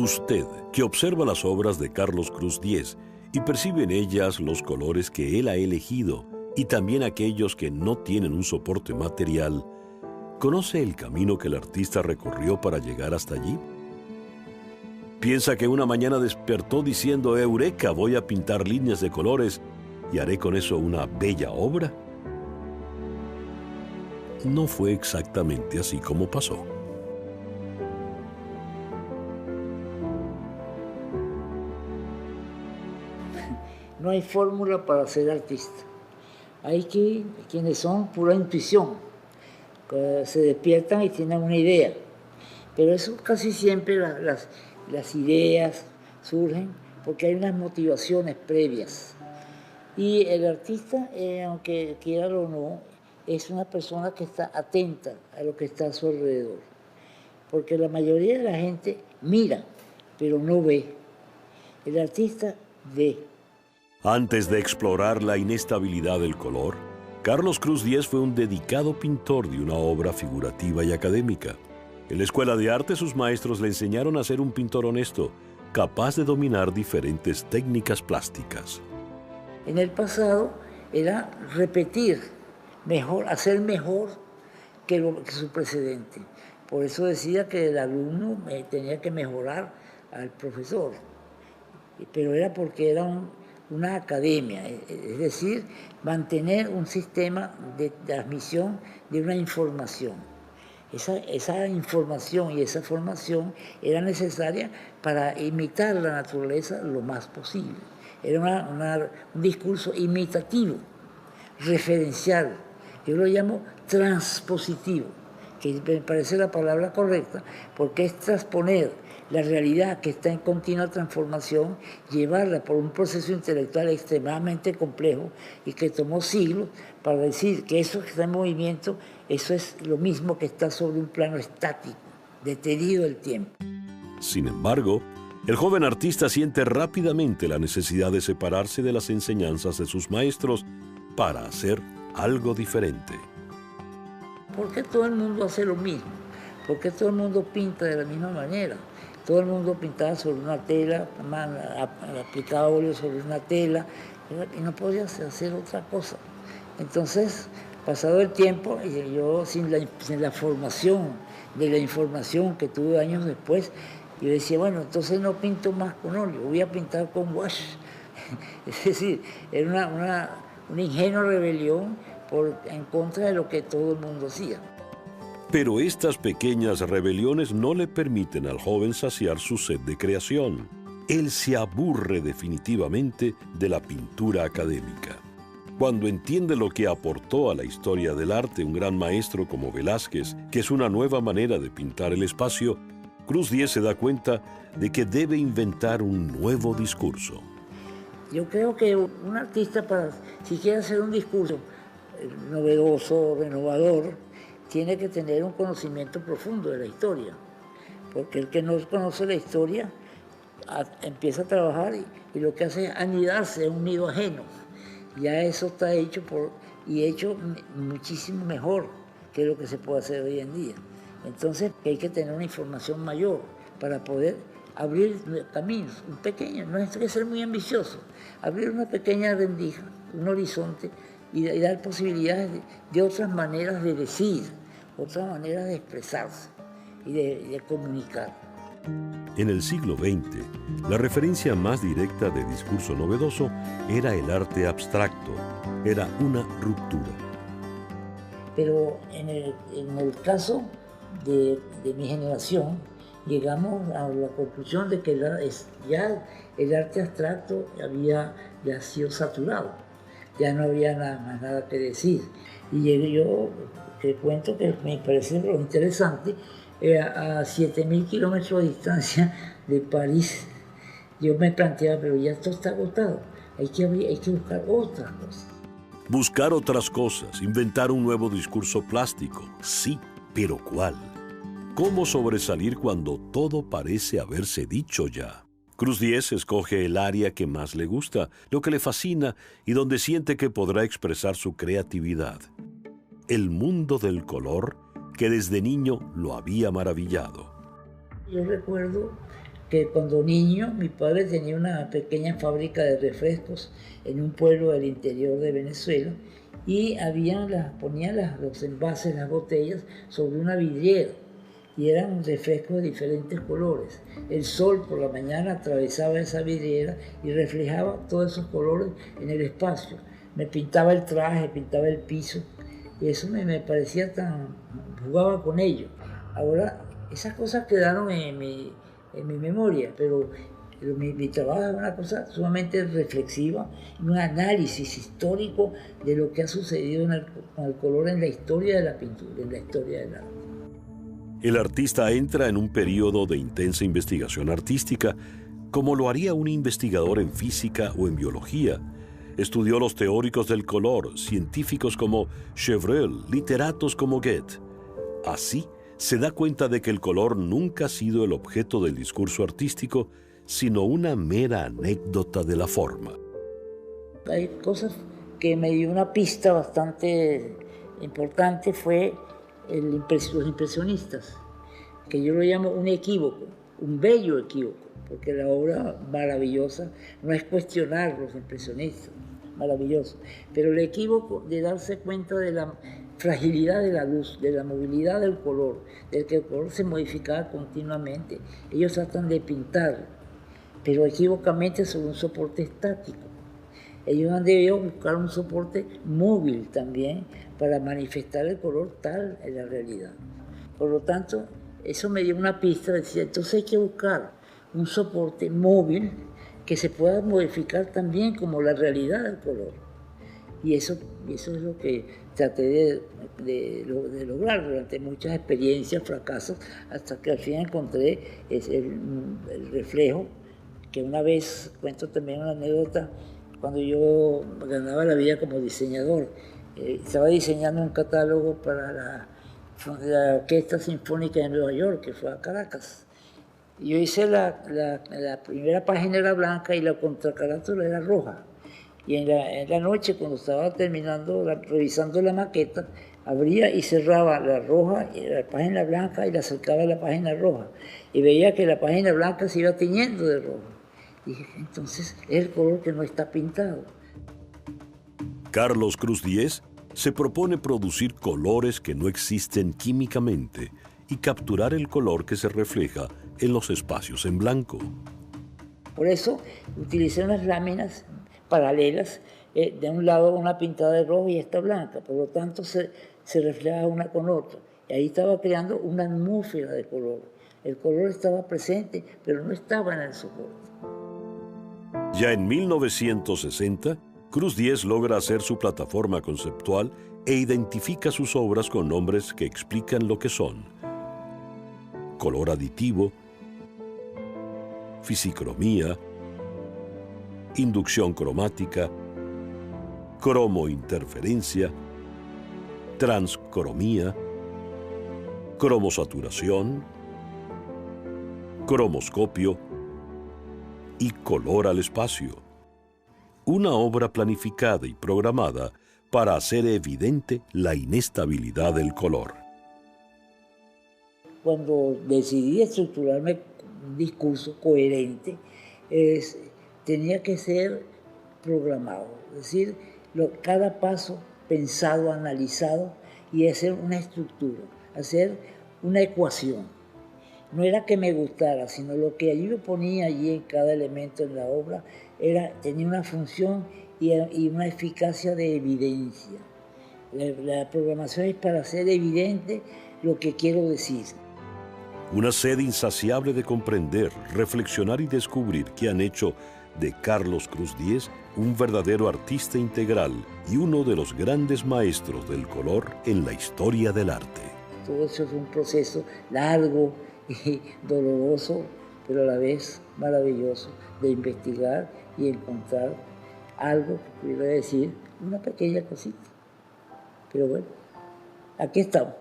Usted, que observa las obras de Carlos Cruz Diez y percibe en ellas los colores que él ha elegido y también aquellos que no tienen un soporte material, ¿conoce el camino que el artista recorrió para llegar hasta allí? ¿Piensa que una mañana despertó diciendo, «Eureka, voy a pintar líneas de colores y haré con eso una bella obra»? No fue exactamente así como pasó. No hay fórmula para ser artista. Hay quienes son pura intuición, que se despiertan y tienen una idea. Pero eso casi siempre las ideas surgen porque hay unas motivaciones previas. Y el artista, aunque quiera o no, es una persona que está atenta a lo que está a su alrededor. Porque la mayoría de la gente mira, pero no ve. El artista ve. Antes de explorar la inestabilidad del color, Carlos Cruz Diez fue un dedicado pintor de una obra figurativa y académica. En la escuela de arte, sus maestros le enseñaron a ser un pintor honesto, capaz de dominar diferentes técnicas plásticas. En el pasado era repetir mejor, hacer mejor que su precedente. Por eso decía que el alumno tenía que mejorar al profesor. Pero era porque era una academia, es decir, mantener un sistema de transmisión de una información. Esa información y esa formación era necesaria para imitar la naturaleza lo más posible. Era un discurso imitativo, referencial. Yo lo llamo transpositivo, que me parece la palabra correcta, porque es transponer la realidad que está en continua transformación, llevarla por un proceso intelectual extremadamente complejo y que tomó siglos para decir que eso que está en movimiento, eso es lo mismo que está sobre un plano estático, detenido el tiempo. Sin embargo, el joven artista siente rápidamente la necesidad de separarse de las enseñanzas de sus maestros para hacer algo diferente. ¿Por qué todo el mundo hace lo mismo? ¿Por qué todo el mundo pinta de la misma manera? Todo el mundo pintaba sobre una tela, aplicaba óleo sobre una tela, y no podía hacer otra cosa. Entonces, pasado el tiempo, yo sin la formación de la información que tuve años después, yo decía, bueno, entonces no pinto más con óleo, voy a pintar con wash. Es decir, era una ingenua rebelión en contra de lo que todo el mundo hacía. Pero estas pequeñas rebeliones no le permiten al joven saciar su sed de creación. Él se aburre definitivamente de la pintura académica. Cuando entiende lo que aportó a la historia del arte un gran maestro como Velázquez, que es una nueva manera de pintar el espacio, Cruz Diez se da cuenta de que debe inventar un nuevo discurso. Yo creo que un artista, si quiere hacer un discurso novedoso, renovador, tiene que tener un conocimiento profundo de la historia, porque el que no conoce la historia empieza a trabajar y lo que hace es anidarse en un nido ajeno. Ya eso está hecho hecho muchísimo mejor que lo que se puede hacer hoy en día. Entonces hay que tener una información mayor para poder abrir caminos, un pequeño, no hay que ser muy ambicioso, abrir una pequeña rendija, un horizonte y dar posibilidades de otras maneras de decir, otras maneras de expresarse y de comunicar. En el siglo XX, la referencia más directa de discurso novedoso era el arte abstracto, era una ruptura. Pero en el caso de mi generación, llegamos a la conclusión de que ya el arte abstracto había ya sido saturado, ya no había más nada que decir. Y llegué yo, te cuento que me parece lo interesante, a 7.000 kilómetros de distancia de París, yo me planteaba, pero ya esto está agotado, hay que buscar otras cosas. Buscar otras cosas, inventar un nuevo discurso plástico, sí, pero ¿cuál? ¿Cómo sobresalir cuando todo parece haberse dicho ya? Cruz Diez escoge el área que más le gusta, lo que le fascina y donde siente que podrá expresar su creatividad. El mundo del color que desde niño lo había maravillado. Yo recuerdo que cuando niño mi padre tenía una pequeña fábrica de refrescos en un pueblo del interior de Venezuela y ponía los envases, las botellas sobre una vidriera y eran refrescos de diferentes colores. El sol por la mañana atravesaba esa vidriera y reflejaba todos esos colores en el espacio. Me pintaba el traje, pintaba el piso y eso me parecía jugaba con ello. Ahora esas cosas quedaron en mi memoria, pero mi trabajo es una cosa sumamente reflexiva, un análisis histórico de lo que ha sucedido con el color en la historia de la pintura, en la historia del arte. El artista entra en un periodo de intensa investigación artística, como lo haría un investigador en física o en biología. Estudió los teóricos del color, científicos como Chevreul, literatos como Goethe. Así, se da cuenta de que el color nunca ha sido el objeto del discurso artístico, sino una mera anécdota de la forma. Hay cosas que me dio una pista bastante importante, fue los impresionistas, que yo lo llamo un equívoco, un bello equívoco, porque la obra maravillosa no es cuestionar los impresionistas, maravilloso, pero el equívoco de darse cuenta de la fragilidad de la luz, de la movilidad del color, del que el color se modificaba continuamente. Ellos tratan de pintar, pero equívocamente sobre un soporte estático. Ellos han debido buscar un soporte móvil también para manifestar el color tal en la realidad. Por lo tanto, eso me dio una pista, decía, entonces hay que buscar un soporte móvil que se pueda modificar también como la realidad del color. Y eso es lo que traté de lograr durante muchas experiencias, fracasos, hasta que al fin encontré el reflejo, que una vez, cuento también una anécdota, cuando yo ganaba la vida como diseñador, estaba diseñando un catálogo para la Orquesta Sinfónica de Nueva York, que fue a Caracas. Yo hice la primera página era blanca y la contracarátula era roja. Y en la noche, cuando estaba terminando, revisando la maqueta, abría y cerraba la roja, la página blanca, y la acercaba a la página roja. Y veía que la página blanca se iba tiñendo de rojo. Y dije, entonces es el color que no está pintado. Carlos Cruz Diez se propone producir colores que no existen químicamente y capturar el color que se refleja en los espacios en blanco. Por eso utilicé unas láminas paralelas, de un lado una pintada de rojo y esta blanca, por lo tanto se refleja una con otra. Y ahí estaba creando una atmósfera de color. El color estaba presente, pero no estaba en el soporte. Ya en 1960, Cruz Diez logra hacer su plataforma conceptual e identifica sus obras con nombres que explican lo que son: color aditivo, fisicromía, inducción cromática, cromointerferencia, transcromía, cromosaturación, cromoscopio y color al espacio. Una obra planificada y programada para hacer evidente la inestabilidad del color. Cuando decidí estructurarme un discurso coherente, tenía que ser programado, es decir, cada paso pensado, analizado, y hacer una estructura, hacer una ecuación. No era que me gustara, sino lo que yo ponía allí en cada elemento en la obra tenía una función y una eficacia de evidencia. La programación es para hacer evidente lo que quiero decir. Una sed insaciable de comprender, reflexionar y descubrir que han hecho de Carlos Cruz Diez un verdadero artista integral y uno de los grandes maestros del color en la historia del arte. Todo eso es un proceso largo y doloroso, pero a la vez maravilloso, de investigar y encontrar algo que pudiera decir una pequeña cosita. Pero bueno, aquí estamos.